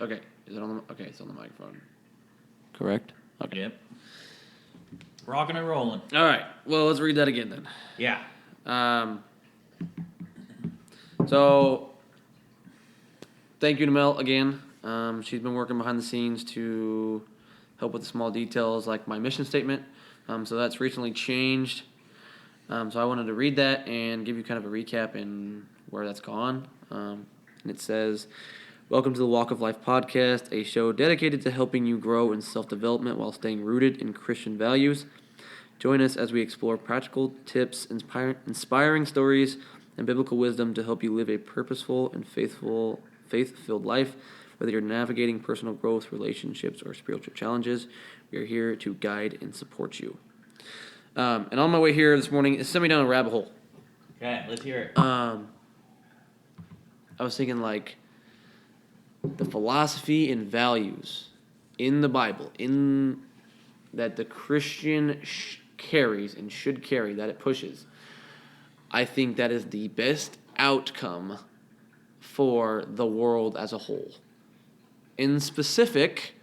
Okay. Is it on the... Okay, it's on the microphone. Correct? Okay. Yep. Rocking and rolling. All right. Well, let's read that again then. Yeah. So, thank you to Mel again. She's been working behind the scenes to help with the small details like my mission statement. So that's recently changed. So I wanted to read that and give you kind of a recap and where that's gone. And it says, "Welcome to the Walk of Life podcast, a show dedicated to helping you grow in self-development while staying rooted in Christian values. Join us as we explore practical tips, inspiring stories, and biblical wisdom to help you live a purposeful and faith-filled life. Whether you're navigating personal growth, relationships, or spiritual challenges, we are here to guide and support you." And on my way here this morning, it sent me down a rabbit hole. Okay, let's hear it. I was thinking like the philosophy and values in the Bible, in that the Christian carries and should carry, that it pushes. I think that is the best outcome for the world as a whole. In specific,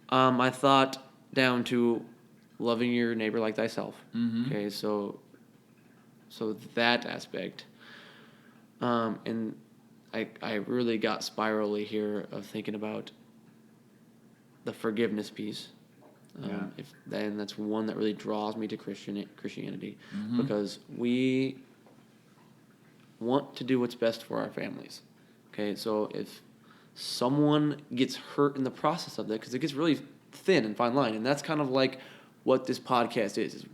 I thought down to loving your neighbor like thyself. Mm-hmm. Okay, so that aspect. And I really got spirally here of thinking about the forgiveness piece. Then that's one that really draws me to Christianity, Mm-hmm. because we want to do what's best for our families. Okay, so if someone gets hurt in the process of that, because it gets really thin and fine line, and that's kind of like what this podcast is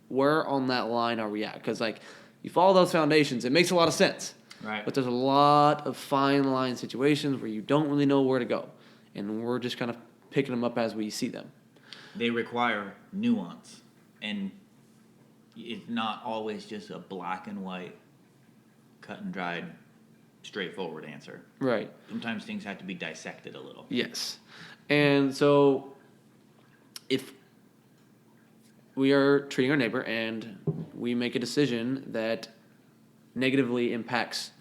where on that line are we at? Because like you follow those foundations, it makes a lot of sense. Right. But there's a lot of fine line situations where you don't really know where to go, and we're just kind of picking them up as we see them. They require nuance, and it's not always just a black and white, cut and dried, straightforward answer. Right. Sometimes things have to be dissected a little. Yes. And so if we are treating our neighbor and we make a decision that negatively impacts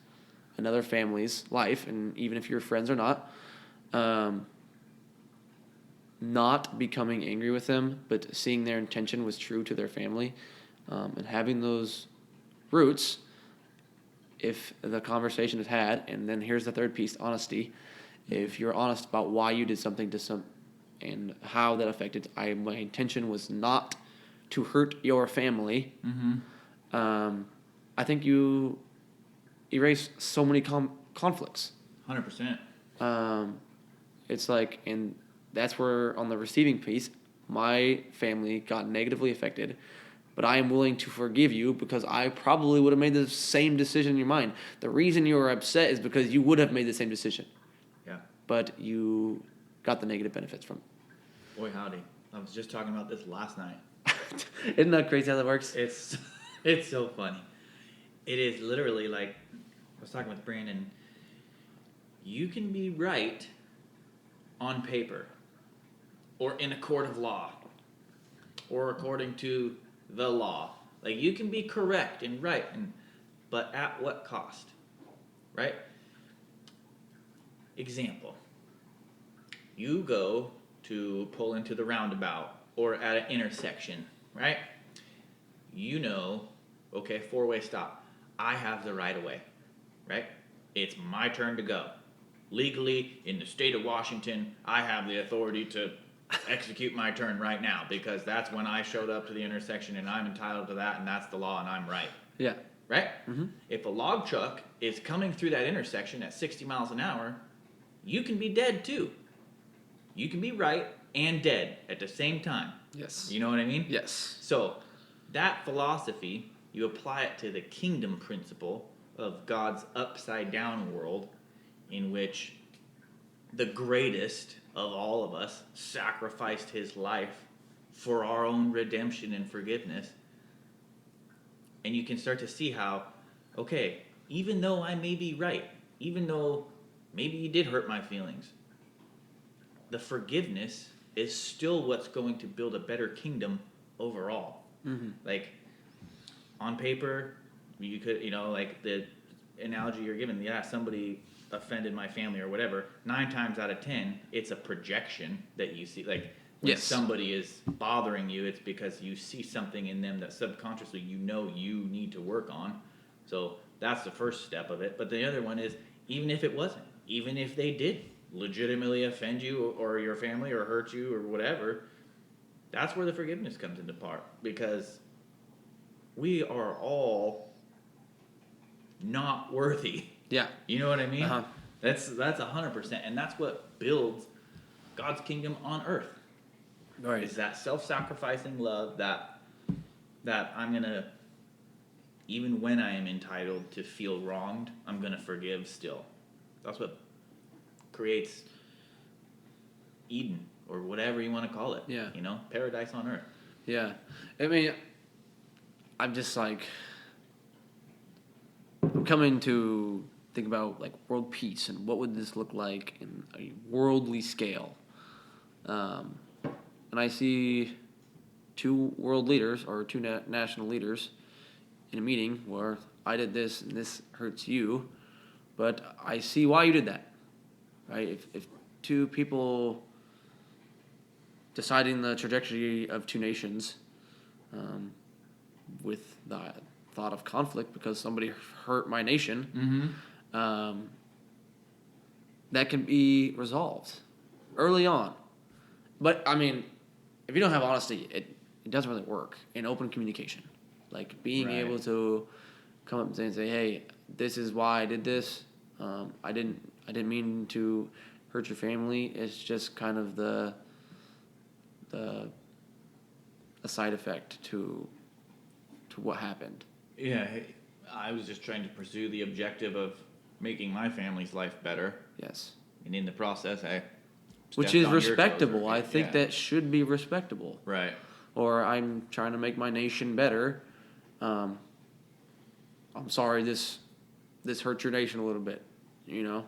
another family's life, and even if you're friends or not becoming angry with them, but seeing their intention was true to their family, and having those roots, if the conversation is had, and then here's the third piece, honesty. If you're honest about why you did something and how that affected, my intention was not to hurt your family. Mm-hmm. I think you erase so many conflicts. 100%. It's like, and that's where on the receiving piece, my family got negatively affected, but I am willing to forgive you because I probably would have made the same decision in your mind. The reason you were upset is because you would have made the same decision. Yeah. But you got the negative benefits from it. Boy, howdy. I was just talking about this last night. Isn't that crazy how that works? It's so funny. It is literally like, I was talking with Brandon, you can be right on paper, or in a court of law, or according to the law. Like, you can be correct and right, but at what cost? Right? Example. You go to pull into the roundabout or at an intersection, right? You know, okay, four-way stop. I have the right of way, right? It's my turn to go. Legally, in the state of Washington, I have the authority to execute my turn right now because that's when I showed up to the intersection and I'm entitled to that and that's the law and I'm right. Yeah. Right? Mm-hmm. If a log truck is coming through that intersection at 60 miles an hour, you can be dead too. You can be right and dead at the same time. Yes. You know what I mean? Yes. So that philosophy, you apply it to the kingdom principle of God's upside down world in which the greatest of all of us sacrificed his life for our own redemption and forgiveness. And you can start to see how, okay, even though I may be right, even though maybe you did hurt my feelings, the forgiveness is still what's going to build a better kingdom overall. Mm-hmm. Like, on paper, you could, like the analogy you're given, yeah, somebody offended my family or whatever, 9 times out of 10, it's a projection that you see. Like, when Yes. somebody is bothering you, it's because you see something in them that subconsciously you need to work on. So that's the first step of it. But the other one is, even if it wasn't, even if they did legitimately offend you or your family or hurt you or whatever, that's where the forgiveness comes into part. Because we are all not worthy. Yeah. You know what I mean? Uh-huh. That's 100%, and that's what builds God's kingdom on earth. Right. Is that self-sacrificing love that I'm gonna, even when I am entitled to feel wronged, I'm gonna forgive still. That's what creates Eden or whatever you want to call it. Yeah. You know, paradise on earth. Yeah. I mean, I'm just like, I'm coming to think about like world peace and what would this look like in a worldly scale. And I see two world leaders or two national leaders in a meeting where I did this and this hurts you, but I see why you did that, right? If two people deciding the trajectory of two nations with the thought of conflict because somebody hurt my nation, that can be resolved early on. But, I mean, if you don't have honesty, it doesn't really work in open communication. Like, being Right. able to come up and say, hey, this is why I did this. I didn't mean to hurt your family. It's just kind of a side effect to what happened. Yeah, I was just trying to pursue the objective of making my family's life better, Yes. and in the process, I Which stepped is on your toes respectable. or- I think yeah. that should be respectable. Right. Or I'm trying to make my nation better. I'm sorry this hurt your nation a little bit, you know?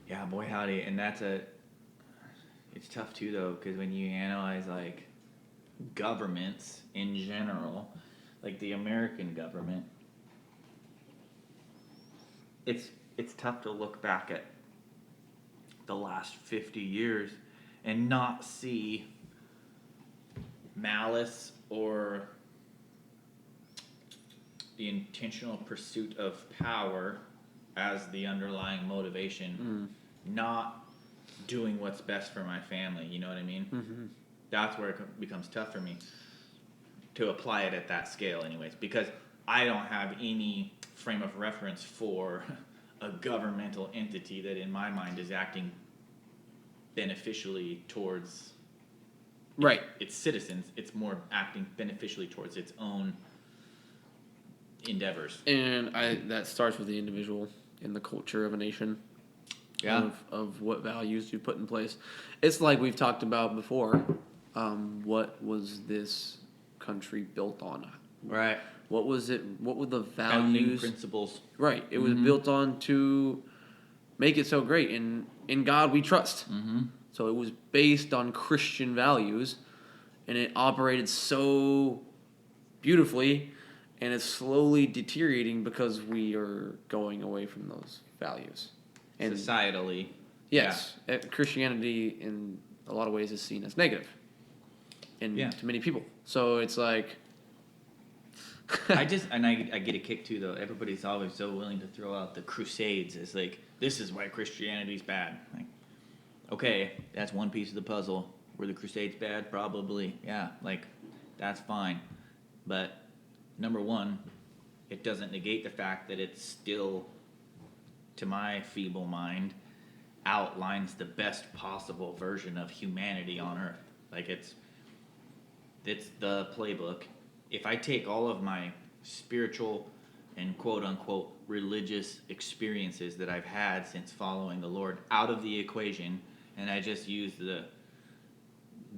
Yeah, boy howdy, and it's tough too though, because when you analyze like governments in general, like the American government, it's tough to look back at the last 50 years and not see malice or the intentional pursuit of power as the underlying motivation, not doing what's best for my family, you know what I mean? Mm-hmm. That's where it becomes tough for me to apply it at that scale anyways, because I don't have any frame of reference for a governmental entity that in my mind is acting beneficially towards Right. its citizens. It's more acting beneficially towards its own endeavors. And that starts with the individual and the culture of a nation. Yeah. Of what values you put in place. It's like we've talked about before. What was this country built on? Right. What was it? What were the Founding values? principles. Right. It was built on to make it so great. In God we trust. Mm-hmm. So it was based on Christian values, and it operated so beautifully, and it's slowly deteriorating because we are going away from those values. And Societally. yes, Christianity in a lot of ways is seen as negative to many people. So it's like I get a kick too though. Everybody's always so willing to throw out the Crusades as like, this is why Christianity's bad. Like, okay, that's one piece of the puzzle. Were the Crusades bad? Probably. Yeah, like that's fine. But number one, it doesn't negate the fact that it's still, to my feeble mind, outlines the best possible version of humanity on earth. Like it's the playbook. If I take all of my spiritual and quote unquote religious experiences that I've had since following the Lord out of the equation, and I just use the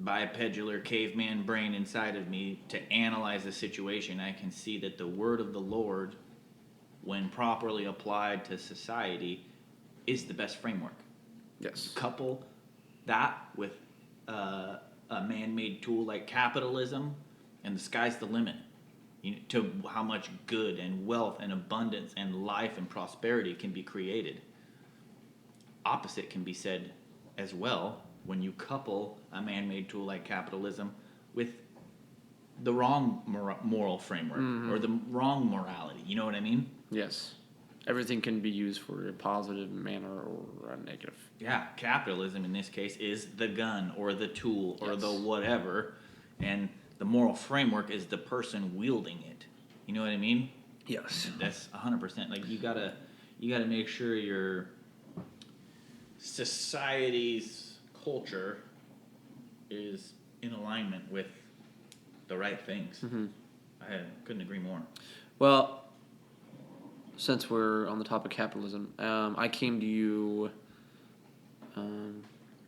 bipedular caveman brain inside of me to analyze the situation, I can see that the word of the Lord, when properly applied to society, is the best framework. yes, Couple that with a man-made tool like capitalism, and the sky's the limit, to how much good and wealth and abundance and life and prosperity can be created. opposite can be said as well when you couple a man-made tool like capitalism with the wrong moral framework or the wrong morality. You know what I mean? Yes. Everything can be used for a positive manner or a negative. Yeah, capitalism in this case is the gun or the tool or the whatever, and the moral framework is the person wielding it. You know what I mean? Yes. That's 100%. Like you gotta make sure your society's culture is in alignment with the right things. Mm-hmm. I couldn't agree more. Well, since we're on the topic of capitalism, I came to you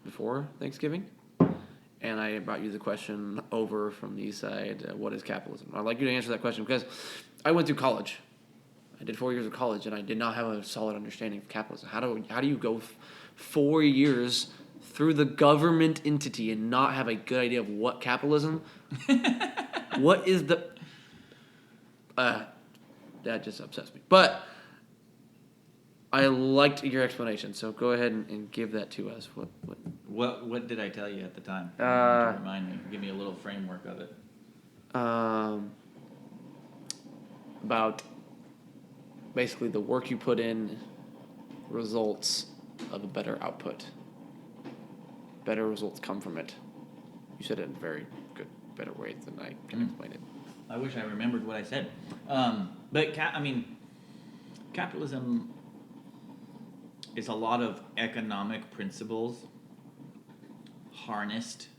before Thanksgiving, and I brought you the question over from the east side, what is capitalism? I'd like you to answer that question because I went through college. I did 4 years of college, and I did not have a solid understanding of capitalism. How do you go 4 years through the government entity and not have a good idea of what capitalism? What is the... that just upsets me. But I liked your explanation, so go ahead and give that to us. What did I tell you at the time? Remind me. Give me a little framework of it. About basically the work you put in results of a better output. Better results come from it. You said it in a very good, better way than I can explain it. I wish I remembered what I said. But capitalism is a lot of economic principles harnessed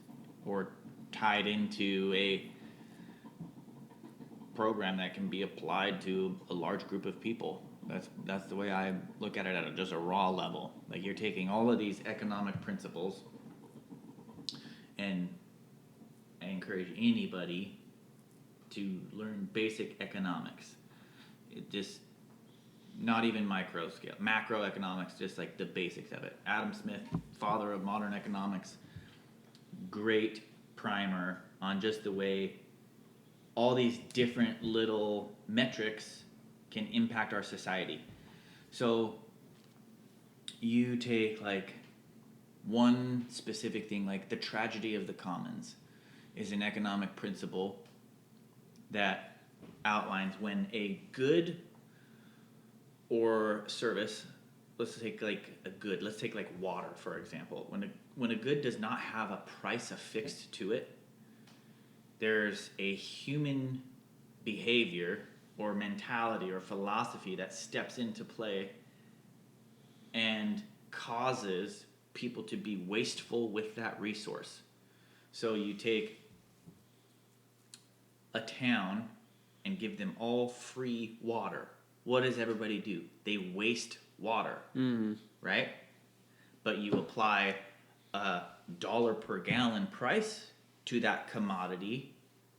or tied into a program that can be applied to a large group of people. That's the way I look at it at just a raw level. Like you're taking all of these economic principles, and I encourage anybody to learn basic economics. It just, not even micro scale, macroeconomics, just like the basics of it. Adam Smith, father of modern economics, great primer on just the way all these different little metrics can impact our society. So you take like one specific thing, like the tragedy of the commons is an economic principle that outlines when a good or service, let's take like water, for example. When a good does not have a price affixed to it, there's a human behavior or mentality or philosophy that steps into play and causes people to be wasteful with that resource. So you take a town and give them all free water. What does everybody do? They waste water, right? But you apply a $1 per gallon price to that commodity,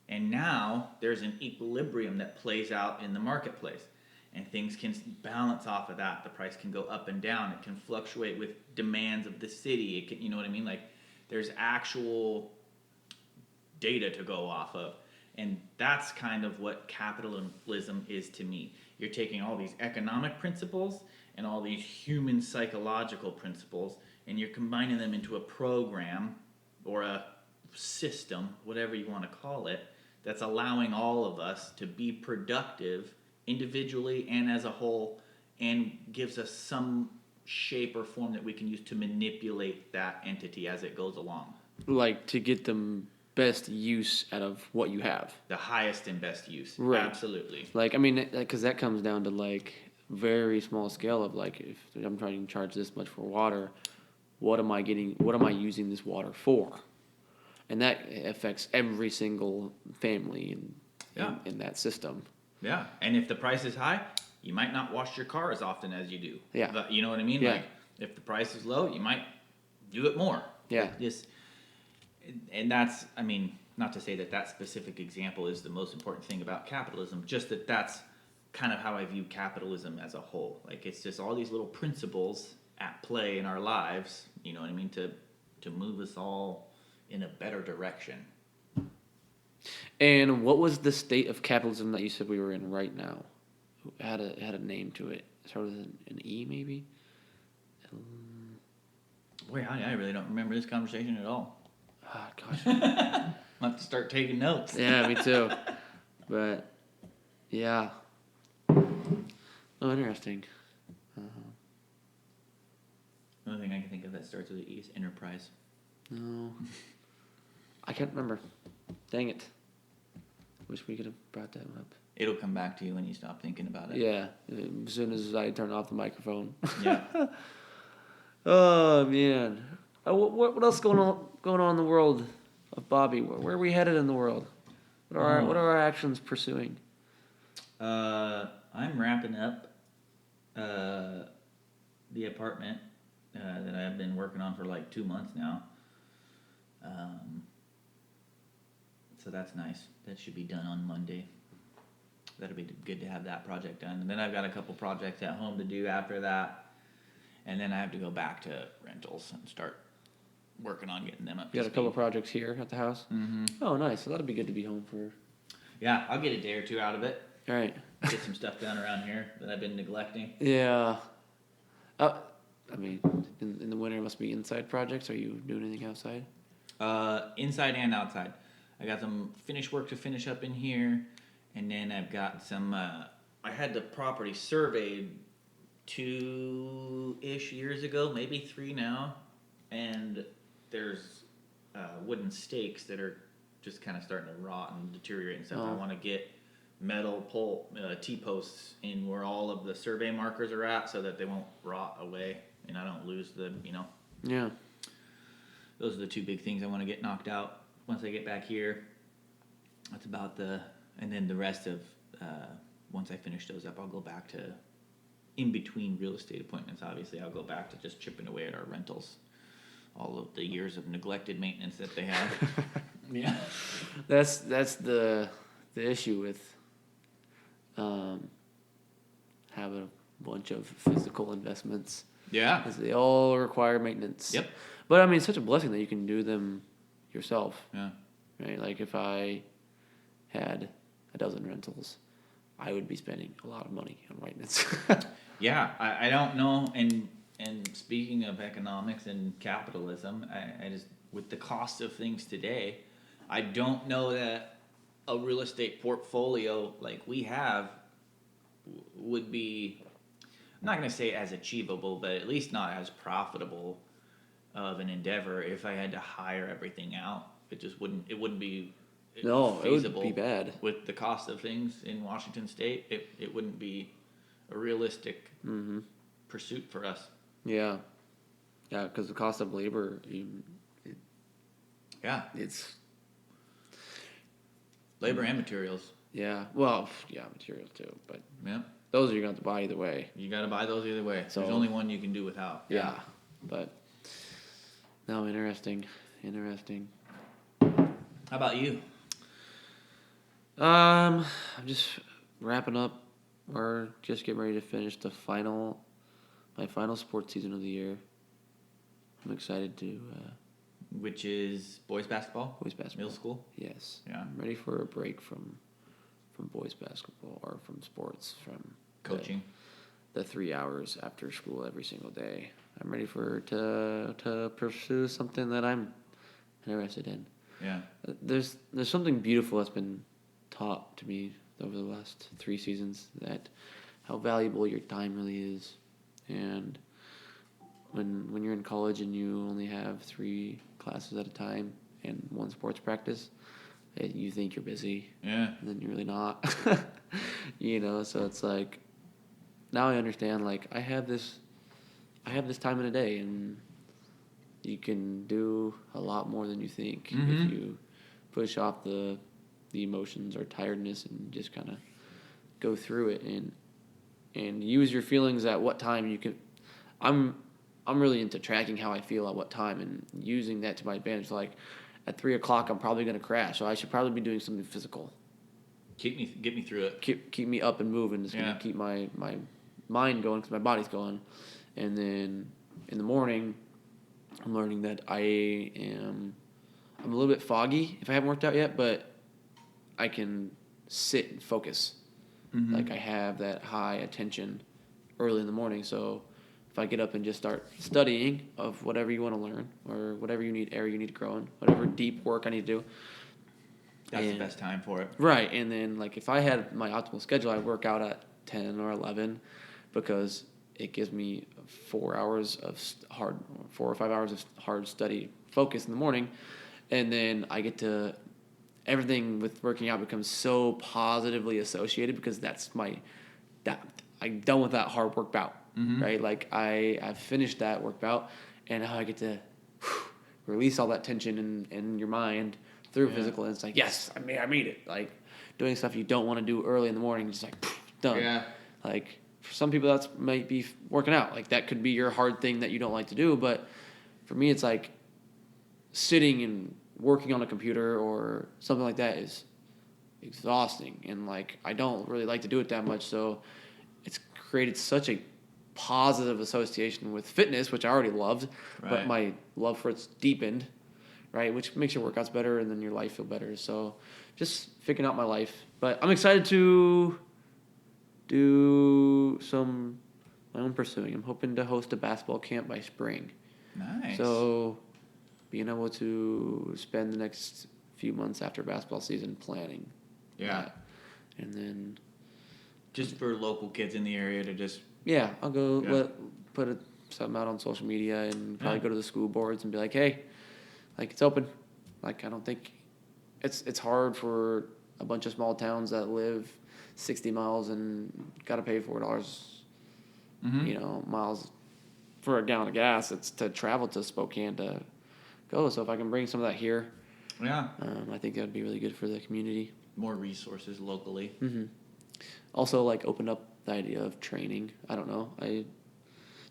and now there's an equilibrium that plays out in the marketplace, and things can balance off of that. The price can go up and down. It can fluctuate with demands of the city. It can, you know what I mean? Like there's actual data to go off of. And that's kind of what capitalism is to me. You're taking all these economic principles and all these human psychological principles, and you're combining them into a program or a system, whatever you want to call it, that's allowing all of us to be productive individually and as a whole, and gives us some shape or form that we can use to manipulate that entity as it goes along. Like to get them best use out of what you have. The highest and best use. Right. Absolutely. Like, I mean, because that comes down to, like, very small scale of, like, if I'm trying to charge this much for water, what am I using this water for? And that affects every single family in that system. Yeah. And if the price is high, you might not wash your car as often as you do. Yeah. But you know what I mean? Yeah. Like, if the price is low, you might do it more. Yeah. And that's, I mean, not to say that specific example is the most important thing about capitalism, just that that's kind of how I view capitalism as a whole. Like, it's just all these little principles at play in our lives, you know what I mean, to move us all in a better direction. And what was the state of capitalism that you said we were in right now? It had a name to it. It started with an E, maybe? Boy, I really don't remember this conversation at all. Ah, gosh. I'll have to start taking notes. Yeah, me too. But, yeah. Oh, interesting. The only thing I can think of that starts with an E is enterprise. No. I can't remember. Dang it. Wish we could have brought that up. It'll come back to you when you stop thinking about it. Yeah, as soon as I turn off the microphone. Yeah. Oh, man. What else going on in the world of Bobby? Where are we headed in the world? What are our actions pursuing? I'm wrapping up the apartment that I've been working on for like 2 months now. So that's nice. That should be done on Monday. That'll be good to have that project done. And then I've got a couple projects at home to do after that. And then I have to go back to rentals and start working on getting them up to You got a speed. couple projects here at the house? Mm-hmm. Oh, nice. So that'll be good to be home for. Yeah, I'll get a day or two out of it. All right. Get some stuff done around here that I've been neglecting. Yeah. I mean, in the winter, it must be inside projects. Are you doing anything outside? Inside and outside. I got some finished work to finish up in here, and then I've got some. I had the property surveyed 2-ish years ago, maybe 3 now, and there's wooden stakes that are just kind of starting to rot and deteriorate and stuff. I want to get metal pole T-posts in where all of the survey markers are at, so that they won't rot away and I don't lose them. Yeah. Those are the 2 big things I want to get knocked out once I get back here. That's about and then the rest of, once I finish those up, I'll go back to, in between real estate appointments, obviously, I'll go back to just chipping away at our rentals. All of the years of neglected maintenance that they have. Yeah. That's the issue with having a bunch of physical investments. Yeah. Is they all require maintenance. Yep. But I mean, it's such a blessing that you can do them yourself. Yeah. Right? Like if I had a dozen rentals, I would be spending a lot of money on maintenance. Yeah, I don't know, and speaking of economics and capitalism, I just, with the cost of things today, I don't know that a real estate portfolio like we have would be, I'm not going to say as achievable, but at least not as profitable of an endeavor if I had to hire everything out. It wouldn't be No, feasible. it would be bad. With the cost of things in Washington State, it wouldn't be a realistic pursuit for us. Yeah. Yeah, because the cost of labor, Yeah, it's... labor and materials. Yeah. Well, yeah, materials too. But Yeah, those you're going to have to buy either way. you got to buy those either way. So- There's only one you can do without. Yeah. But, no, interesting. How about you? I'm just wrapping up, or just getting ready to finish my final sports season of the year. I'm excited to Which is boys basketball? boys basketball. Middle school? Yes. Yeah. I'm ready for a break from boys basketball or from sports, from Coaching. the 3 hours after school every single day. I'm ready to pursue something that I'm interested in. Yeah. There's something beautiful that's been taught to me over the last 3 seasons, that how valuable your time really is. And when you're in college and you only have 3 classes at a time and 1 sports practice, you think you're busy. Yeah. And then you're really not. So it's like, now I understand, like, I have this time in a day, and you can do a lot more than you think if you push off the emotions or tiredness and just kind of go through it and use your feelings at what time you can. I'm really into tracking how I feel at what time and using that to my advantage. Like at 3:00, I'm probably gonna crash, so I should probably be doing something physical. Get me through it. Keep me up and moving. It's gonna keep my mind going because my body's going. And then in the morning, I'm learning that I'm a little bit foggy if I haven't worked out yet, but I can sit and focus. Like I have that high attention early in the morning. So if I get up and just start studying of whatever you want to learn or whatever area you need to grow in, whatever deep work I need to do. That's the best time for it. Right, and then like if I had my optimal schedule, I'd work out at 10 or 11 because it gives me 4 hours of 4 or 5 hours of hard study focus in the morning, and then I get to everything with working out becomes so positively associated because I'm done with that hard work bout, right? Like I've finished that work bout, and now I get to release all that tension in your mind through physical, and it's like, yes, I made it. Like doing stuff you don't want to do early in the morning, just like done. Yeah. Like for some people that might be working out. Like that could be your hard thing that you don't like to do, but for me it's like sitting and working on a computer or something like that is exhausting, and like I don't really like to do it that much, so it's created such a positive association with fitness, which I already loved, but my love for it's deepened, right? Which makes your workouts better and then your life feel better. So just figuring out my life. But I'm excited to do my own pursuing. I'm hoping to host a basketball camp by spring. Nice. So being able to spend the next few months after basketball season planning that. And then just for local kids in the area to just... Yeah, I'll go put something out on social media and probably go to the school boards and be like, hey, like it's open. Like I don't think it's hard for a bunch of small towns that live 60 miles and got to pay $4, miles for a gallon of gas. It's to travel to Spokane to go. So if I can bring some of that here, I think that would be really good for the community. More resources locally. Mm-hmm. Also, like open up the idea of training. I don't know. I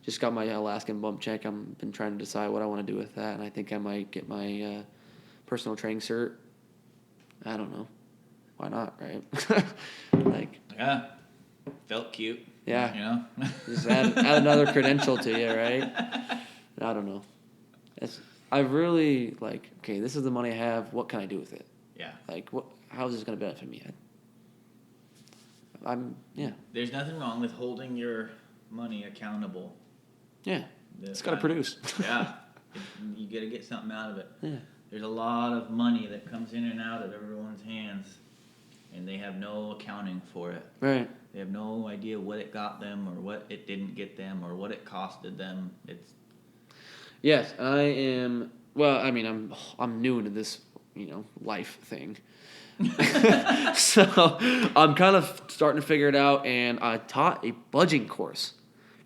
just got my Alaskan bump check. I've been trying to decide what I want to do with that, and I think I might get my personal training cert. I don't know. Why not, right? Like. Yeah. Felt cute. Yeah. Just add another credential to you, right? I don't know. I really like. Okay, this is the money I have. What can I do with it? Yeah. Like, how is this going to benefit me? There's nothing wrong with holding your money accountable. Yeah. It's got to produce. Yeah. You got to get something out of it. Yeah. There's a lot of money that comes in and out of everyone's hands, and they have no accounting for it. Right. They have no idea what it got them or what it didn't get them or what it costed them. Yes, I am. Well, I mean, I'm new to this, life thing. So I'm kind of starting to figure it out, and I taught a budgeting course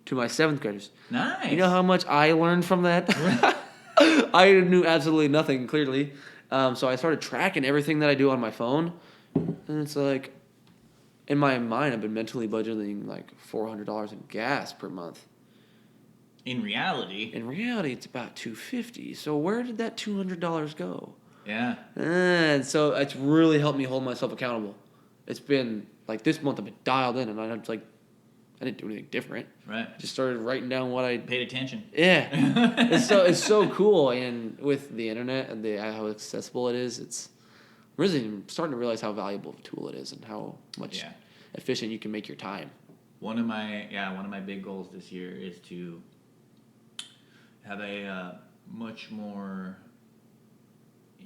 to my 7th graders. Nice. You know how much I learned from that? I knew absolutely nothing, clearly. So I started tracking everything that I do on my phone, and it's like, in my mind, I've been mentally budgeting like $400 in gas per month. In reality, it's about $250. So where did that $200 go? Yeah. And so it's really helped me hold myself accountable. It's been like this month I've been dialed in, and I didn't do anything different. Right. Just started writing down what I paid attention. Yeah. it's so cool, and with the internet and how accessible it is, it's really starting to realize how valuable of a tool it is and how much efficient you can make your time. One of my big goals this year is to have a much more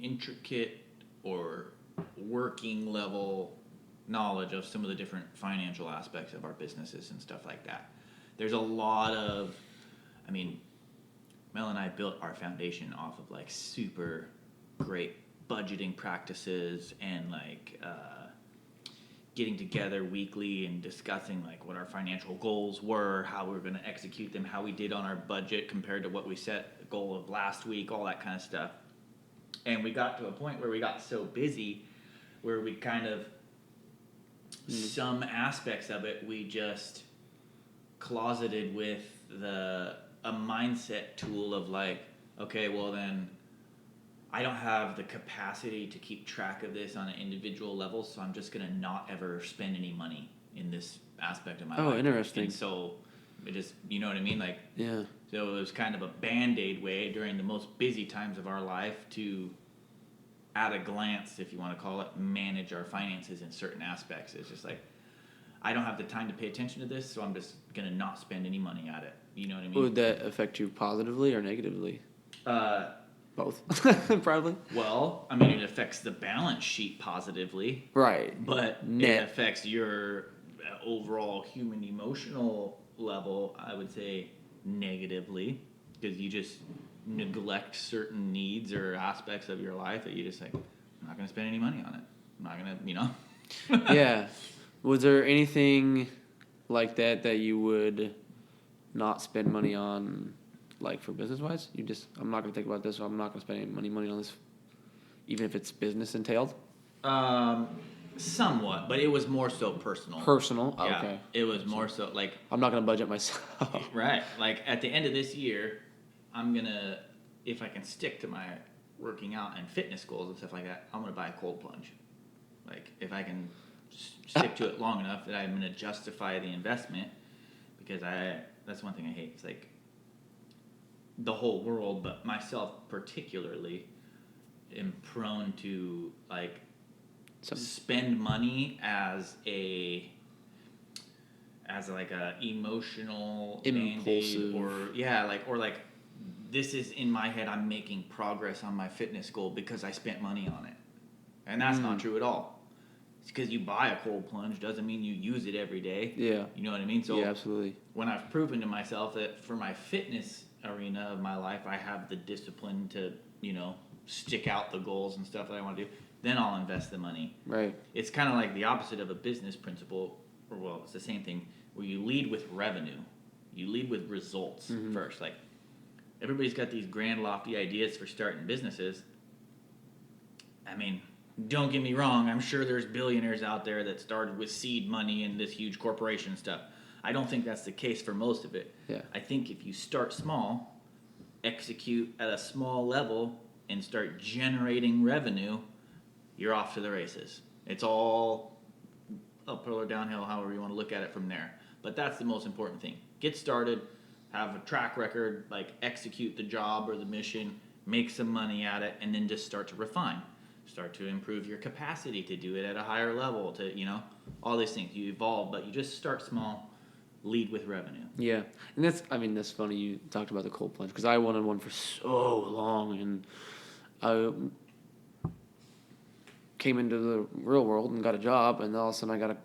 intricate or working level knowledge of some of the different financial aspects of our businesses and stuff like that. There's a lot of, Mel and I built our foundation off of like super great budgeting practices and like getting together weekly and discussing like what our financial goals were, how we were going to execute them, how we did on our budget compared to what we set the goal of last week, all that kind of stuff. And we got to a point where we got so busy where we kind of, some aspects of it, we just closeted with a mindset tool of like, okay, well then I don't have the capacity to keep track of this on an individual level, so I'm just going to not ever spend any money in this aspect of my life. Oh, interesting. And so it just, you know what I mean? Like, yeah. So it was kind of a Band-Aid way during the most busy times of our life to, at a glance, if you want to call it, manage our finances in certain aspects. It's just like, I don't have the time to pay attention to this, so I'm just going to not spend any money at it. You know what I mean? Would that affect you positively or negatively? Both, probably. Well, I mean, it affects the balance sheet positively. Right. But Net. it affects your overall human emotional level, I would say, negatively. Because you just neglect certain needs or aspects of your life that you just like, I'm not going to spend any money on it. I'm not going to, you know? Yeah. Was there anything like that you would not spend money on, like for business wise? I'm not going to think about this, so I'm not going to spend any money on this, even if it's business entailed? Somewhat, but it was more so personal. Personal? Yeah, Okay. it was more so like... I'm not going to budget myself. Right. Like at the end of this year, I'm going to, if I can stick to my working out and fitness goals and stuff like that, I'm going to buy a cold plunge. Like if I can stick to it long enough that I'm going to justify the investment, because that's one thing I hate. It's like the whole world, but myself particularly, am prone to like spend money as like a emotional impulsive, or like this is in my head. I'm making progress on my fitness goal because I spent money on it, and that's not true at all. It's because you buy a cold plunge doesn't mean you use it every day. Yeah, you know what I mean. So yeah, absolutely. When I've proven to myself that for my fitness arena of my life, I have the discipline to stick out the goals and stuff that I want to do, then I'll invest the money. Right. It's kind of like the opposite of a business principle, or well, it's the same thing, where you lead with revenue. You lead with results first. Like, everybody's got these grand, lofty ideas for starting businesses. I mean, don't get me wrong, I'm sure there's billionaires out there that started with seed money and this huge corporation stuff. I don't think that's the case for most of it. Yeah. I think if you start small, execute at a small level, and start generating revenue, you're off to the races. It's all uphill or downhill, however you want to look at it from there. But that's the most important thing. Get started, have a track record, like execute the job or the mission, make some money at it, and then just start to refine. Start to improve your capacity to do it at a higher level, to, all these things. You evolve, but you just start small, lead with revenue. Yeah. And that's funny you talked about the cold plunge, because I wanted one for so long, and I came into the real world and got a job, and all of a sudden I got a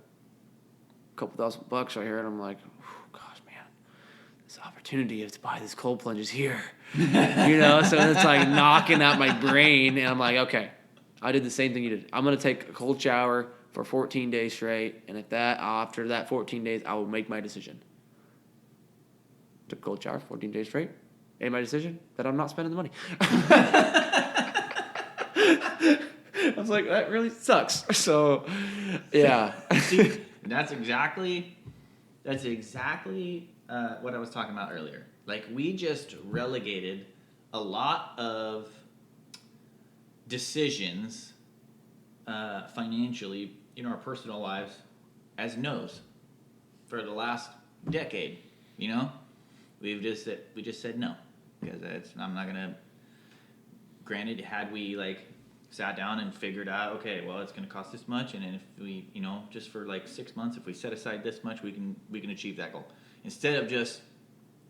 couple $1,000 right here, and I'm like, gosh, man, this opportunity to buy this cold plunge is here. So it's like knocking out my brain, and I'm like, okay, I did the same thing you did. I'm going to take a cold shower for 14 days straight, and after that 14 days, I will make my decision. Took a cold shower 14 days straight, made my decision that I'm not spending the money. I was like, that really sucks. So, yeah. See, that's exactly what I was talking about earlier. Like, we just relegated a lot of decisions financially in our personal lives as no's for the last decade. We just said no, because I'm not gonna. Granted, had we like sat down and figured out, okay, well, it's gonna cost this much, and then if we, just for like 6 months, if we set aside this much, we can achieve that goal. Instead of just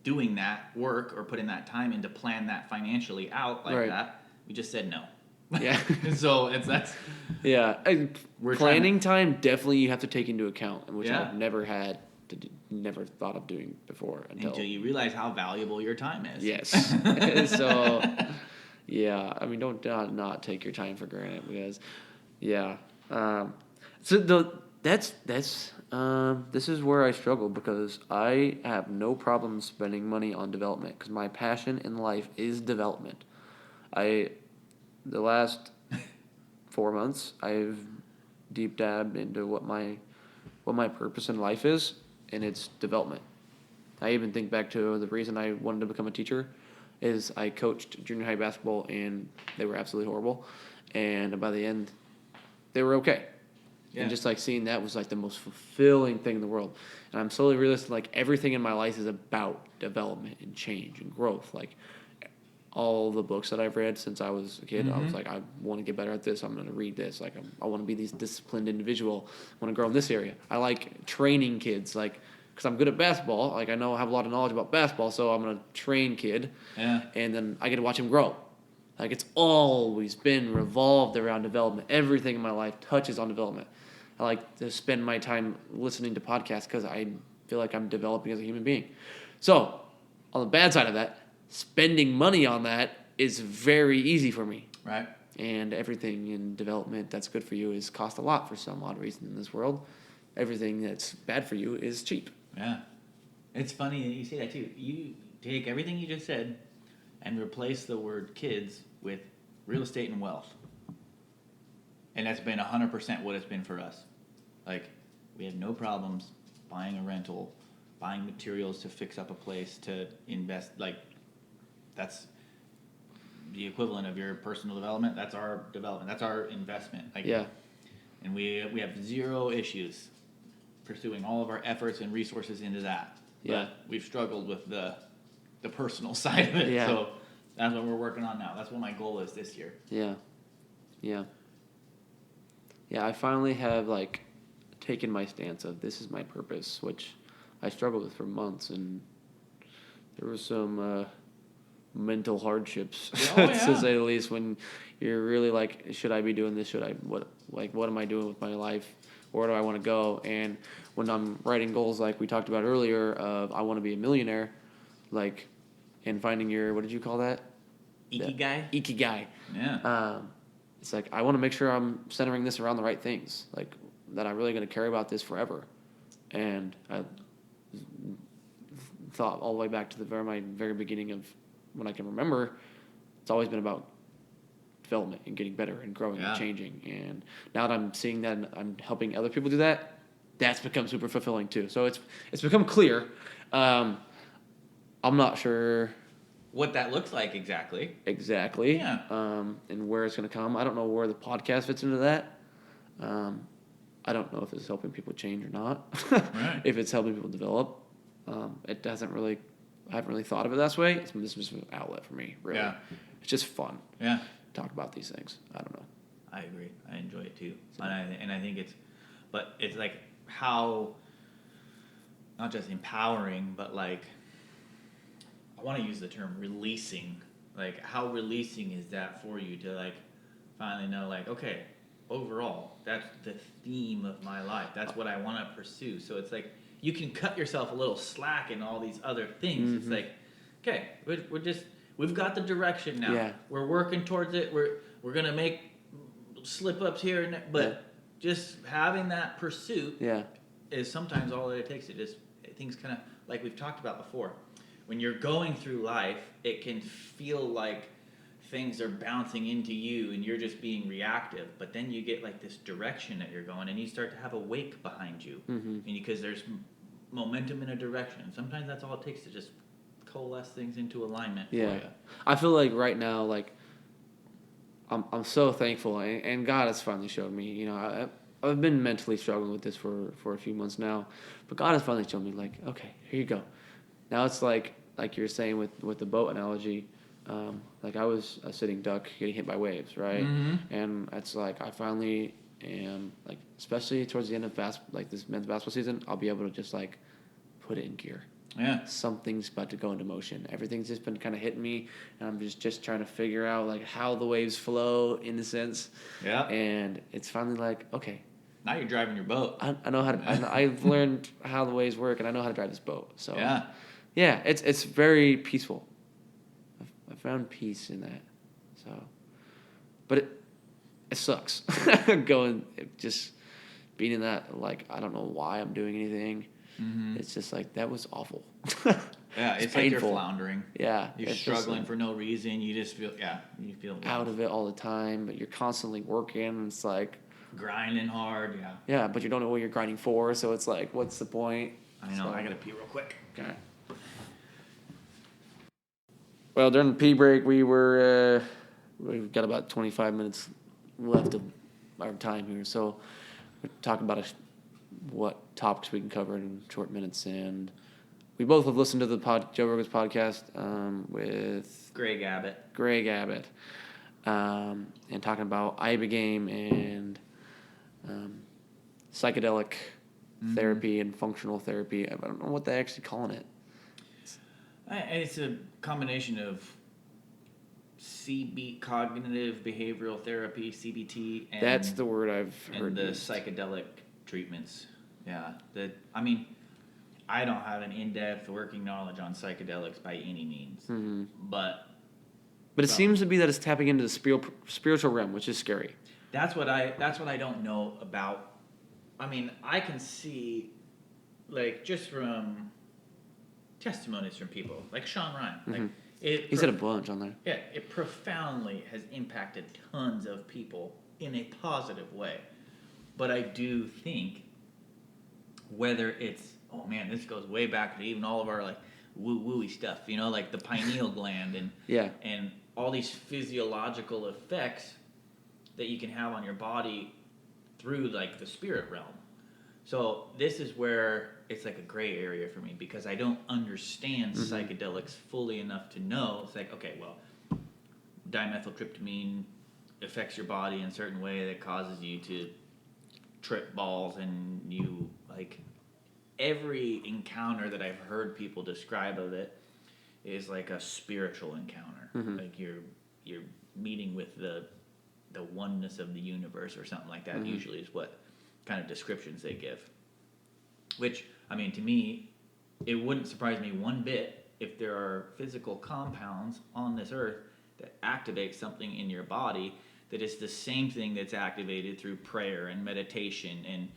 doing that work or putting that time in to plan that financially out like that, we just said no. Yeah. So that's yeah. Planning time definitely you have to take into account, which I've never never thought of doing before until you realize how valuable your time is. Yes. So, yeah. I mean, don't not take your time for granted, because, yeah. This is where I struggle, because I have no problem spending money on development, because my passion in life is development. The last 4 months, I've deep dabbed into what my purpose in life is, and it's development. I even think back to the reason I wanted to become a teacher is I coached junior high basketball, and they were absolutely horrible. And by the end, they were okay. Yeah. And just like seeing that was like the most fulfilling thing in the world. And I'm slowly realizing like everything in my life is about development and change and growth. Like all the books that I've read since I was a kid, I was like, I want to get better at this. I'm going to read this. Like I want to be this disciplined individual. I want to grow in this area. I like training kids. Like because I'm good at basketball. Like I know I have a lot of knowledge about basketball, so I'm gonna train kid. Yeah. And then I get to watch him grow. Like it's always been revolved around development. Everything in my life touches on development. I like to spend my time listening to podcasts because I feel like I'm developing as a human being. So, on the bad side of that, spending money on that is very easy for me. Right. And everything in development that's good for you is cost a lot for some odd reason in this world. Everything that's bad for you is cheap. Yeah. It's funny that you say that too. You take everything you just said and replace the word kids with real estate and wealth. And that's been 100% what it's been for us. Like, we have no problems buying a rental, buying materials to fix up a place, to invest. Like, that's the equivalent of your personal development. That's our development. That's our investment. Like, Yeah. And we have zero issues pursuing all of our efforts and resources into that. Yeah. But we've struggled with the personal side of it. Yeah. So that's what we're working on now. That's what my goal is this year. Yeah. Yeah. Yeah, I finally have, like, taken my stance of this is my purpose, which I struggled with for months, and there were some mental hardships, Oh, to yeah. say the least, when you're really like, should I be doing this? What am I doing with my life? Where do I want to go? And when I'm writing goals like we talked about earlier of I want to be a millionaire, like, and finding your, what did you call that? Ikigai? Ikigai. Yeah. It's like, I want to make sure I'm centering this around the right things, like, that I'm really going to care about this forever. And I thought all the way back to my very beginning of when I can remember, it's always been about development and getting better and growing Yeah. and changing. And now that I'm seeing that and I'm helping other people do that, that's become super fulfilling too. So it's become clear. I'm not sure What that looks like exactly. exactly, Yeah. and where it's going to come. I don't know where the podcast fits into that. I don't know if it's helping people change or not. Right. If it's helping people develop. I haven't really thought of it that way. This is an outlet for me, really. Yeah. It's just fun Yeah. to talk about these things. I don't know. I agree. I enjoy it too. And I think it's like how, not just empowering, but like, I want to use the term releasing. Like, how releasing is that for you to like finally know, like, okay, overall, that's the theme of my life. That's what I want to pursue. So it's like you can cut yourself a little slack in all these other things. It's like, okay, we've got the direction now. Yeah. We're working towards it. We're gonna make slip ups here and there, but just having that pursuit Yeah. is sometimes all that it takes. Things kind of like we've talked about before. When you're going through life, it can feel like things are bouncing into you and you're just being reactive. But then you get like this direction that you're going, and you start to have a wake behind you, and because there's momentum in a direction. Sometimes that's all it takes to just coalesce things into alignment. Yeah. For you. I feel like right now, like, I'm so thankful, and God has finally showed me. You know, I've been mentally struggling with this for a few months now, but God has finally shown me, like, okay, here you go. Now it's like you're saying with the boat analogy, like I was a sitting duck getting hit by waves, right? Mm-hmm. And it's like I finally am, like, especially towards the end of this men's basketball season, I'll be able to just like put it in gear. Yeah. Something's about to go into motion. Everything's just been kind of hitting me, and I'm just trying to figure out like how the waves flow in a sense. Yeah. And it's finally like, okay, Now you're driving your boat. I know how to. I've learned how the waves work, and I know how to drive this boat. So yeah, it's very peaceful. I found peace in that. So, but it sucks just being in that, like, I don't know why I'm doing anything. Mm-hmm. It's just like, that was awful. Yeah, it's like you're floundering. Yeah. You're struggling for no reason. You just feel, you feel out of it all the time, but you're constantly working, and it's like grinding hard. Yeah. Yeah, but you don't know what you're grinding for, so it's like, what's the point? I know. So, I gotta pee real quick. Okay. Well, during the pee break, we've got about 25 minutes left of our time here, so we're talking about what topics we can cover in short minutes, and we both have listened to the Joe Rogan's podcast with Greg Abbott, and talking about Ibogaine and psychedelic therapy and functional therapy. I don't know what they're actually calling it. It's a combination of cognitive behavioral therapy, CBT, and That's the word I've heard. And the used. psychedelic treatments. Yeah. I don't have an in-depth working knowledge on psychedelics by any means, but it seems to be that it's tapping into the spiritual realm, which is scary. That's what I don't know about. I mean, I can see, like, just from testimonies from people, like Sean Ryan. Like, he said a bunch on there. Yeah, it profoundly has impacted tons of people in a positive way. But I do think whether it's, oh man, this goes way back to even all of our, like, woo-wooey stuff, like the pineal gland and all these physiological effects that you can have on your body through, like, the spirit realm. So this is where it's like a gray area for me, because I don't understand psychedelics fully enough to know. It's like, okay, well, dimethyltryptamine affects your body in a certain way that causes you to trip balls, and you, like, every encounter that I've heard people describe of it is like a spiritual encounter. Like you're meeting with the oneness of the universe or something like that. Usually is what kind of descriptions they give. Which, I mean, to me, it wouldn't surprise me one bit if there are physical compounds on this earth that activate something in your body that is the same thing that's activated through prayer and meditation and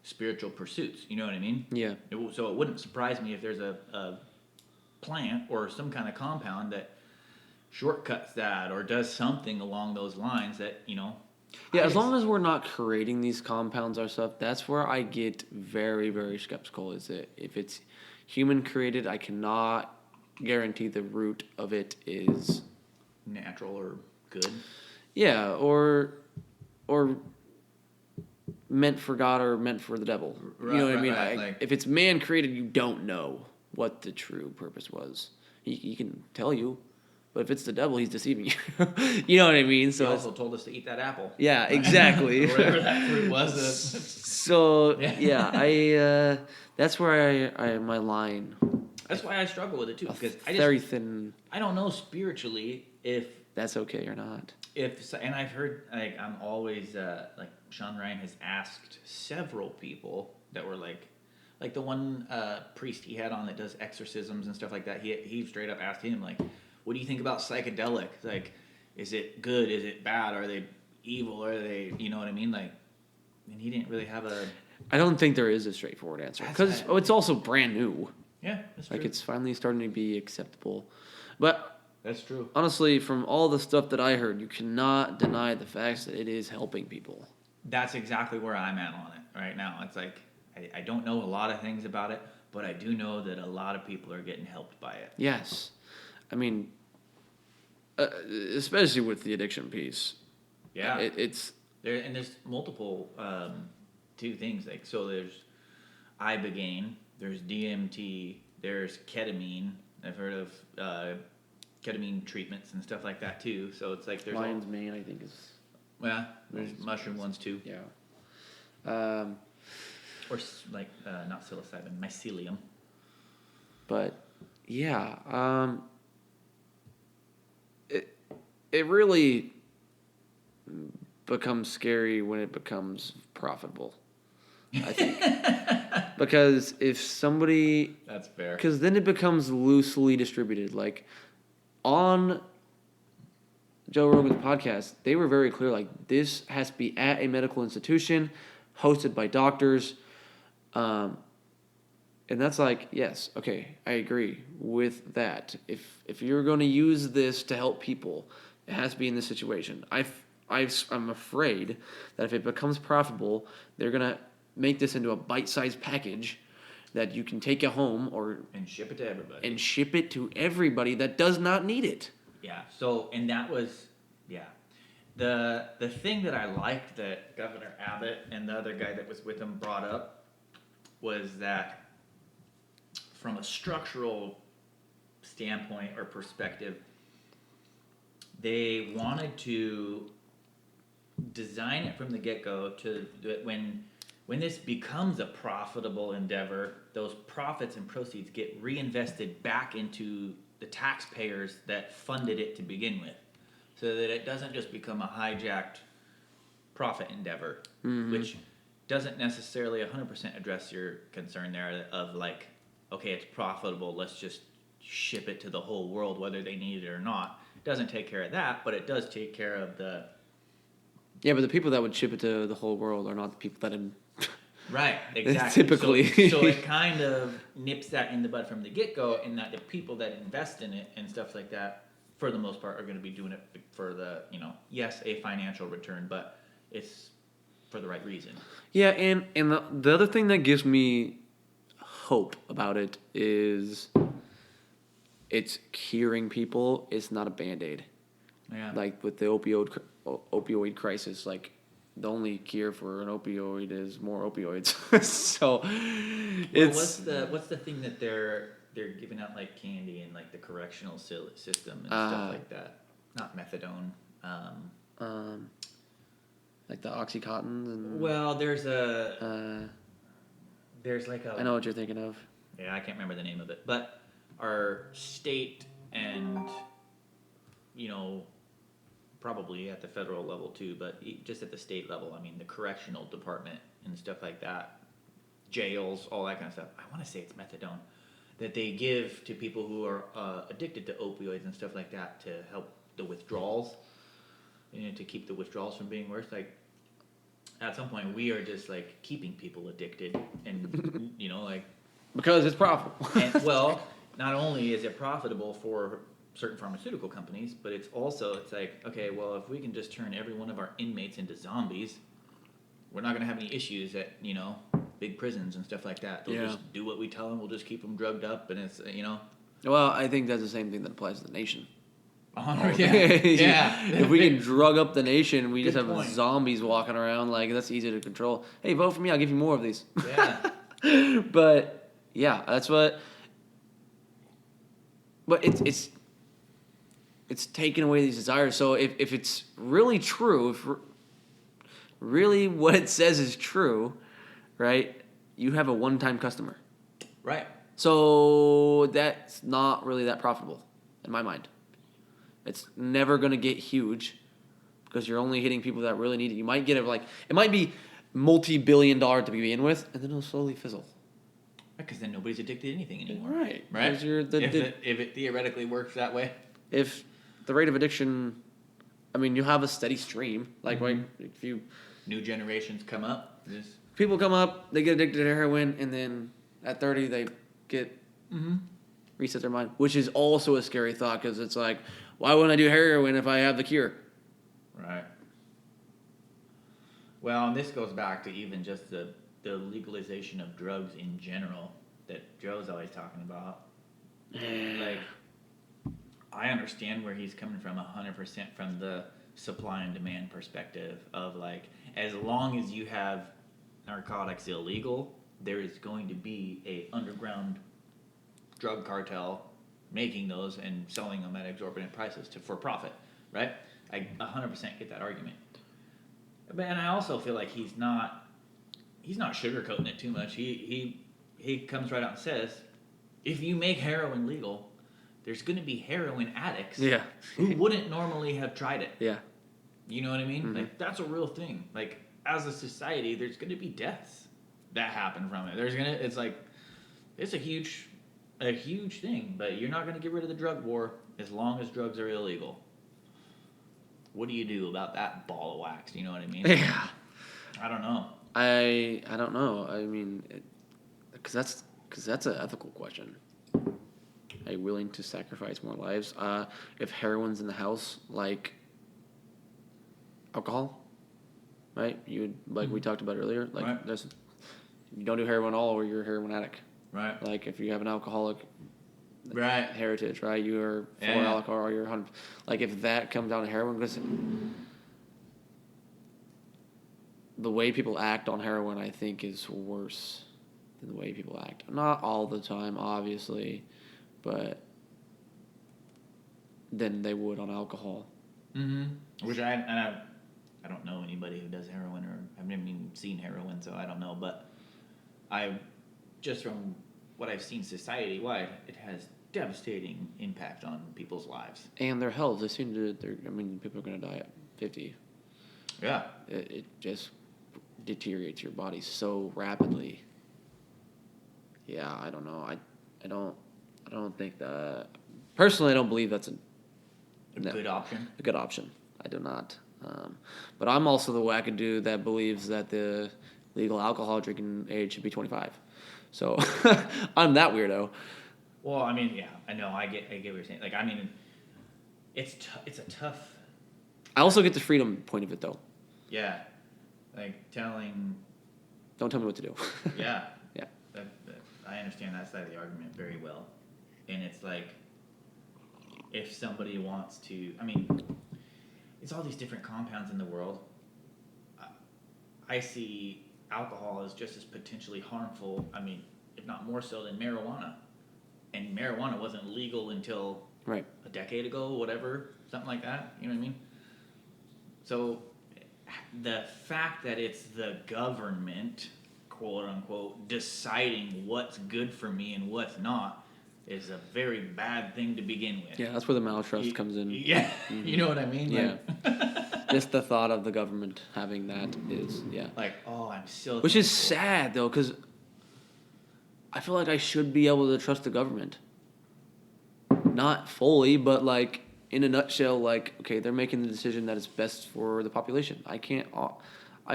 spiritual pursuits. You know what I mean? Yeah. So it wouldn't surprise me if there's a plant or some kind of compound that shortcuts that or does something along those lines that, Yeah, as long as we're not creating these compounds ourselves, that's where I get very, very skeptical. Is that if it's human created, I cannot guarantee the root of it is natural or good. Yeah, or meant for God or meant for the devil. You know what I mean? Right. If it's man created, you don't know what the true purpose was. He can tell you, but if it's the devil, he's deceiving you. You know what I mean? So he also told us to eat that apple. Yeah, exactly. Whatever that fruit was. So yeah, that's where I my line. That's why I struggle with it too, because I don't know spiritually if that's okay or not. And I've heard, like, I'm always like, Sean Ryan has asked several people that were like the one priest he had on that does exorcisms and stuff like that. He straight up asked him, like, what do you think about psychedelic? Like, is it good? Is it bad? Are they evil? Are they, you know what I mean? Like, and he didn't really have a. I don't think there is a straightforward answer, because it's also brand new. Yeah, that's true. Like, it's finally starting to be acceptable, but. That's true. Honestly, from all the stuff that I heard, you cannot deny the facts that it is helping people. That's exactly where I'm at on it right now. It's like, I don't know a lot of things about it, but I do know that a lot of people are getting helped by it. Yes. I mean, especially with the addiction piece. Yeah. It's... There's multiple two things. Like, so there's Ibogaine, there's DMT, there's ketamine. I've heard of... ketamine treatments and stuff like that too. So it's like there's lion's mane, I think is. Yeah, there's mushroom ones too. Yeah. Or like not psilocybin, mycelium. But yeah, it really becomes scary when it becomes profitable. I think. Because if somebody... That's fair. Because then it becomes loosely distributed. Like, on Joe Rogan's podcast, they were very clear, like, this has to be at a medical institution, hosted by doctors. And that's like, yes, okay, I agree with that. If you're going to use this to help people, it has to be in this situation. I'm afraid that if it becomes profitable, they're going to make this into a bite-sized package that you can take it home and ship it to everybody. And ship it to everybody that does not need it. Yeah. So, and that was, yeah. The thing that I liked that Governor Abbott and the other guy that was with him brought up was that from a structural standpoint or perspective, they wanted to design it from the get-go to when when this becomes a profitable endeavor, those profits and proceeds get reinvested back into the taxpayers that funded it to begin with, so that it doesn't just become a hijacked profit endeavor, which doesn't necessarily 100% address your concern there of like, okay, it's profitable, let's just ship it to the whole world whether they need it or not. It doesn't take care of that, but it does take care of the... Yeah, but the people that would ship it to the whole world are not the people that... Right, exactly. Typically. So it kind of nips that in the bud from the get-go, in that the people that invest in it and stuff like that, for the most part, are going to be doing it for the, yes, a financial return, but it's for the right reason. Yeah, and the other thing that gives me hope about it is it's curing people. It's not a Band-Aid. Yeah. Like with the opioid crisis, like the only cure for an opioid is more opioids. So it's... what's the thing that they're giving out like candy in like the correctional system and stuff like that? Not methadone. Like the Oxycontins and... Well, there's like a... I know what you're thinking of. Yeah, I can't remember the name of it, but our state and probably at the federal level too, but just at the state level, I mean, the correctional department and stuff like that, jails, all that kind of stuff. I want to say it's methadone that they give to people who are addicted to opioids and stuff like that to help the withdrawals, to keep the withdrawals from being worse. Like, at some point, we are just like keeping people addicted, and like, because it's profitable. and, well, not only is it profitable for certain pharmaceutical companies, but it's like, okay, well, if we can just turn every one of our inmates into zombies, we're not going to have any issues at, big prisons and stuff like that. They'll just do what we tell them. We'll just keep them drugged up, and it's, Well, I think that's the same thing that applies to the nation. Oh, yeah. If we can drug up the nation, we Good just have point. Zombies walking around, like, that's easy to control. Hey, vote for me, I'll give you more of these. Yeah. But, yeah, that's what... But it's taking away these desires. So if it's really true, if really what it says is true, right, you have a one-time customer. Right. So that's not really that profitable, in my mind. It's never going to get huge because you're only hitting people that really need it. You might get it might be multi-billion-dollar to begin with, and then it'll slowly fizzle. Because then nobody's addicted to anything anymore. Right. Right? You're if it theoretically works that way. If the rate of addiction, I mean, you have a steady stream. Like, if you... New generations come up. People come up, they get addicted to heroin, and then at 30 they get... reset their mind, which is also a scary thought because it's like, why wouldn't I do heroin if I have the cure? Right. Well, and this goes back to even just the legalization of drugs in general that Joe's always talking about. Like, I understand where he's coming from 100% from the supply and demand perspective of like, as long as you have narcotics illegal, there is going to be a underground drug cartel making those and selling them at exorbitant prices for profit, right? I 100% get that argument. But and I also feel like he's not sugarcoating it too much. He comes right out and says, if you make heroin legal, there's going to be heroin addicts who wouldn't normally have tried it. Yeah. You know what I mean? Mm-hmm. Like, that's a real thing. Like, as a society, there's going to be deaths that happen from it. It's a huge thing, but you're not going to get rid of the drug war as long as drugs are illegal. What do you do about that ball of wax? You know what I mean? Yeah. I don't know. I don't know. I mean, because that's an ethical question. Are you willing to sacrifice more lives? If heroin's in the house, like alcohol, right? You would, we talked about earlier. Like, right. You don't do heroin at all, or you're a heroin addict. Right. Like, if you have an alcoholic right. heritage, right? You are for alcohol, or you're 100. Like, if that comes down to heroin, because the way people act on heroin, I think, is worse than the way people act. Not all the time, obviously, but than they would on alcohol. Mm-hmm. Which I don't know anybody who does heroin, or I've never even seen heroin, so I don't know. But just from what I've seen society-wide, it has devastating impact on people's lives. And their health. They seem to. People are going to die at 50. Yeah. It just deteriorates your body so rapidly. Yeah, I don't know. I don't think that. Personally, I don't believe that's A good option. A good option. I do not. But I'm also the wackadoo that believes that the legal alcohol drinking age should be 25. So I'm that weirdo. Well, I mean, yeah, I know. I get what you're saying. Like, I mean, it's a tough. I also get the freedom point of it, though. Yeah, like telling. Don't tell me what to do. Yeah. Yeah. I understand that side of the argument very well, and it's like, if somebody wants to, I mean, it's all these different compounds in the world. I see alcohol as just as potentially harmful. I mean, if not more so than marijuana. And marijuana wasn't legal until right. a decade ago, whatever, something like that. You know what I mean? So the fact that it's the government, quote unquote, deciding what's good for me and what's not is a very bad thing to begin with. Yeah, that's where the maltrust comes in. Yeah, mm-hmm. You know what I mean? Yeah. Just the thought of the government having that is, yeah. Like, oh, I'm so Which is sad, though, because I feel like I should be able to trust the government. Not fully, but, like, in a nutshell, like, okay, they're making the decision that is best for the population. I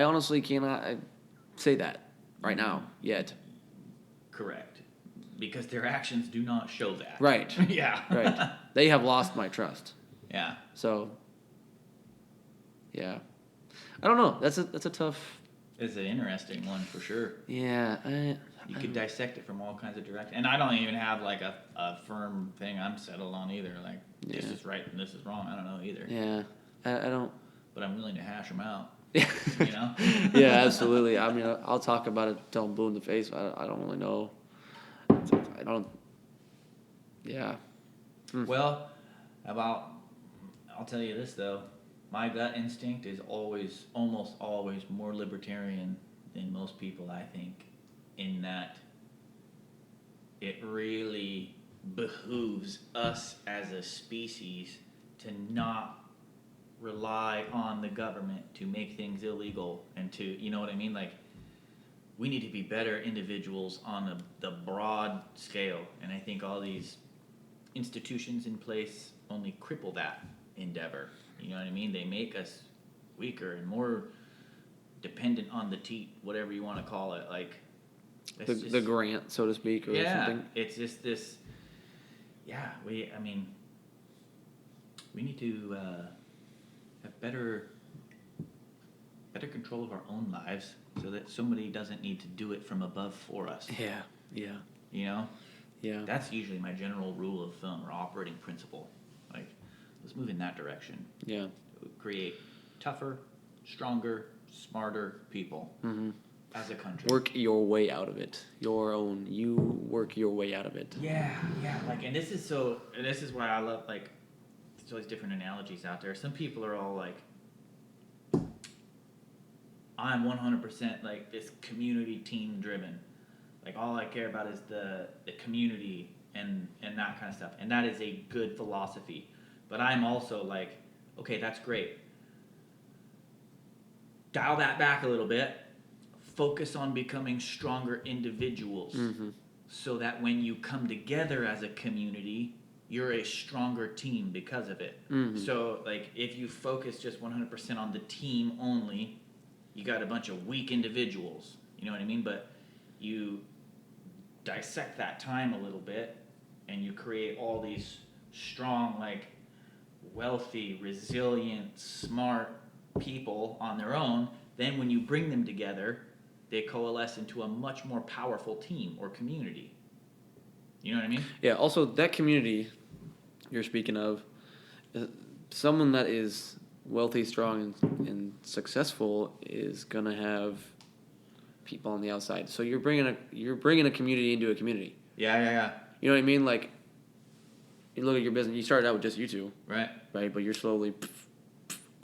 honestly cannot say that right now, yet. Correct. Because their actions do not show that. Right. Yeah. Right. They have lost my trust. Yeah. So, yeah. I don't know. That's a tough. It's an interesting one for sure. Yeah. You could dissect it from all kinds of directions. And I don't even have like a firm thing I'm settled on either. Like, this is right and this is wrong. I don't know either. Yeah. I don't. But I'm willing to hash them out. You know? Yeah, absolutely. I mean, I'll talk about it till I'm blue in the face. I don't really know. I don't. Yeah. Well, I'll tell you this though. My gut instinct is almost always more libertarian than most people, I think, in that it really behooves us as a species to not rely on the government to make things illegal and to, you know what I mean? Like, we need to be better individuals on the broad scale. And I think all these institutions in place only cripple that endeavor. You know what I mean? They make us weaker and more dependent on the teat, whatever you want to call it. Like, the grant, so to speak, or something. It's just this. Yeah, we need to have better control of our own lives, so that somebody doesn't need to do it from above for us. Yeah. You know? Yeah. That's usually my general rule of thumb or operating principle. Like, let's move in that direction. Yeah. Create tougher, stronger, smarter people as a country. Work your way out of it. You work your way out of it. Yeah. Like, and this is why I love, like, there's all these different analogies out there. Some people are all like, I'm 100% like this community team driven. Like, all I care about is the community and that kind of stuff. And that is a good philosophy. But I'm also like, okay, that's great. Dial that back a little bit. Focus on becoming stronger individuals. So that when you come together as a community, you're a stronger team because of it. So, like, if you focus just 100% on the team only, you got a bunch of weak individuals. You know what I mean? But you dissect that time a little bit, and you create all these strong, like, wealthy, resilient, smart people on their own. Then when you bring them together, they coalesce into a much more powerful team or community. You know what I mean? Yeah, also, that community you're speaking of, someone that is wealthy, strong, and successful is going to have people on the outside. So you're bringing a community into a community. Yeah. You know what I mean? Like, you look at your business, you started out with just you two. Right. But you're slowly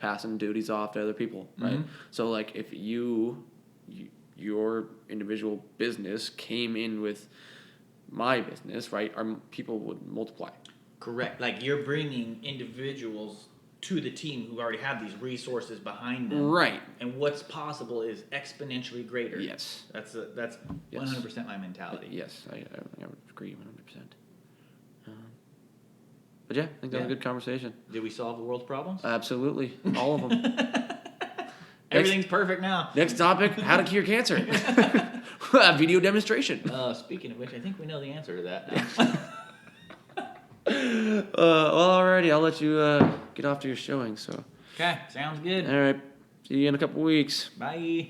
passing duties off to other people, right? Mhm. So like if your individual business came in with my business, right? Our people would multiply. Correct. Like you're bringing individuals to the team who already have these resources behind them. Right. And what's possible is exponentially greater. Yes. That's Yes. 100% my mentality. Yes, I would agree 100%. But yeah, I think that was a good conversation. Did we solve the world's problems? Absolutely, all of them. Everything's perfect now. Next topic: how to cure cancer. A video demonstration. Speaking of which, I think we know the answer to that now. Well, alrighty, I'll let you get off to your showing. So. Okay, sounds good. All right, see you in a couple weeks. Bye.